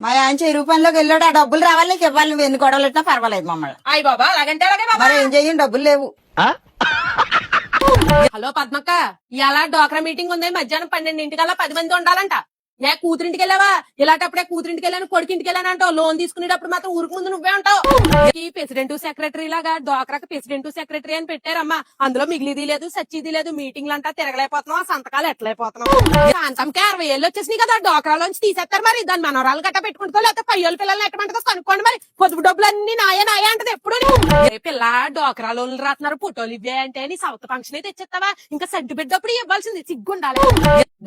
మా ఆయన చెరువు పనిలోకి వెళ్ళాడు. ఆ డబ్బులు రావాలి, నీకు ఇవ్వాలి. నువ్వు ఎన్ని గొడవలు పెట్టినా పర్వాలేదు మమ్మల్ని. అయ్యి బాబా అలాగంటే అలాగే బాబా. మరి ఏం చెయ్యం, డబ్బులు లేవు. హలో పద్మక్క, ఇలా డోక్రా మీటింగ్ ఉంది. మధ్యాహ్నం 12 10 మంది ఉండాలంట. నే కూతురింటికి వెళ్ళావా? ఇలాంటప్పుడే కూతురింటికి వెళ్ళాను, కొడుకింటికి వెళ్ళాను అంటావు. లోన్ తీసుకునేటప్పుడు మాత్రం ఊరికి ముందు నువ్వే ఉంటావు. ఈ ప్రెసిడెంట్ సెక్రటరీ లాగా డోక్రాకి ప్రెసిడెంట్ సెక్రటరీ అని పెట్టారమ్మా. అందులో మిగిలిది లేదు, సచ్చిది లేదు. మీటింగ్లు అంటా తిరగలేకపోతున్నావు, ఆ సంతకాలు ఎట్లయిపోతున్నావు. శాంతంకి 60 ఏళ్ళు వచ్చేసినాయి కదా, డోక్రాలోంచి తీసేస్తారు. మరి దాని మనవరాలు గట్ట పెట్టుకుంటా, లేకపోతే 10 ఏళ్ళ పిల్లల్ని ఎట్టమంటుందో కనుక్కోండి. మరి పొదుపు డబ్బులు అన్ని నాయే నాయే అంటది ఎప్పుడు. పిల్ల డోక్రా లోన్లు రాస్తున్నారు, ఫోటోలు ఇవ్వే అంటే నీ సౌత్ ఫంక్షన్ అయితే తెచ్చేస్తావా? ఇంకా సెంటు పెట్టప్పుడు ఇవ్వాల్సింది సిగ్గుండాలి.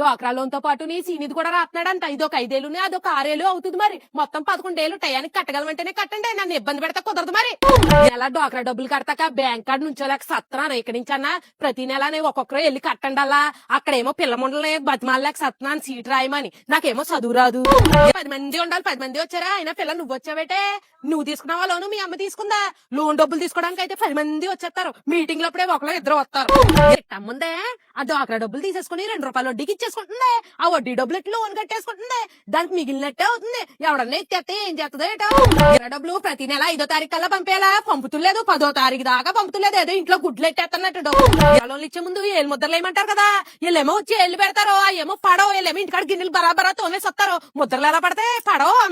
డోక్రా లోన్ తో పాటు నీ సీనిది కూడా రాస్తున్నాడంట. ఇదొక 5 ఏళ్ళు, అదొక 6 ఏళ్ళు అవుతుంది. మరి మొత్తం 11 ఏళ్ళు టయానికి కట్టగలమంటేనే కట్టండి. నన్ను ఇబ్బంది పెడతా కుదరదు. మరి నెల డోక్రా డబ్బులు కడతాక బ్యాంక్ కార్డు నుంచోలేక సత్తున్నాను. ఇక్కడి నుంచి అన్నా ప్రతి నెల ఒక్కొక్కరు వెళ్ళి కట్టండి. అలా అక్కడేమో పిల్ల ముండలే బతిమాలేక సత్తున్నాను సీట్ రాయమని. నాకేమో చదువు రాదు. 10 మంది ఉండాలి, 10 మంది వచ్చారా? అయినా పిల్ల నువ్వు వచ్చావేటే? నువ్వు తీసుకున్నావా లోను? మీ అమ్మ తీసుకుందా? లోన్ డబ్బులు తీసుకోవడానికి అయితే 10 మంది వచ్చేస్తారు. మీటింగ్ లప్పుడే ఒకరు ఇద్దరు వస్తారు. ముందే ఆ డోక్రా డబ్బులు తీసేసుకుని 2 రూపాయలు వడ్డీకి ఇచ్చేసుకుంటుంది. ఆ వడ్డీ డబ్బులు ఎట్లు లోన్ కట్టేసుకుంటుంది. దానికి మిగిలినట్టే అవుతుంది. ఎవడన్నా ఎత్తేస్తే ఏం చేస్తుందో ఏటో. డబ్బులు ప్రతి నెల 5వ తారీఖు కల్లా పంపేలా, పంపుతులేదు. 10వ తారీఖు దాకా పంపుతులేదు. ఏదో ఇంట్లో గుడ్లు ఎట్టేస్తున్నట్టు. లోన్లు ఇచ్చే ముందు ఏళ్ళు ముద్రలు ఏమంటారు కదా, వీళ్ళేమో వచ్చి ఏళ్ళు పెడతారు. ఆ ఏమో పడో, వీళ్ళేమో ఇంటికాడ గిన్నెలు బరాబరా తోమేసి వస్తారు. ముద్రలు ఎలా పడితే పడో.